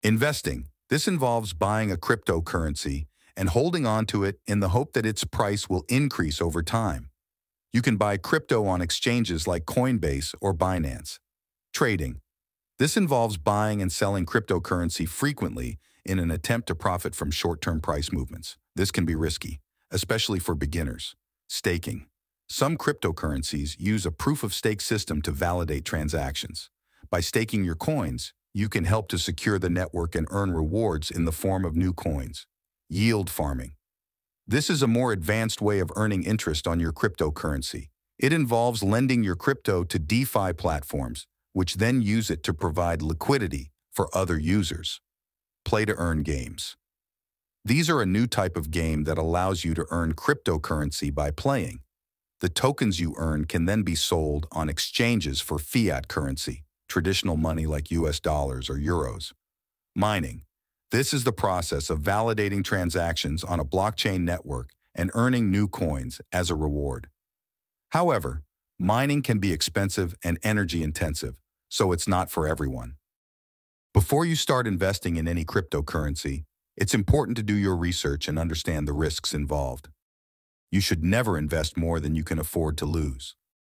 Investing. This involves buying a cryptocurrency and holding on to it in the hope that its price will increase over time. You can buy crypto on exchanges like Coinbase or Binance. Trading. This involves buying and selling cryptocurrency frequently in an attempt to profit from short-term price movements. This can be risky, especially for beginners. Staking. Some cryptocurrencies use a proof-of-stake system to validate transactions. By staking your coins, you can help to secure the network and earn rewards in the form of new coins. Yield farming. This is a more advanced way of earning interest on your cryptocurrency. It involves lending your crypto to DeFi platforms, which then use it to provide liquidity for other users. Play-to-earn games. These are a new type of game that allows you to earn cryptocurrency by playing. The tokens you earn can then be sold on exchanges for fiat currency, traditional money like US dollars or euros. Mining. This is the process of validating transactions on a blockchain network and earning new coins as a reward. However, mining can be expensive and energy-intensive, so it's not for everyone. Before you start investing in any cryptocurrency, it's important to do your research and understand the risks involved. You should never invest more than you can afford to lose.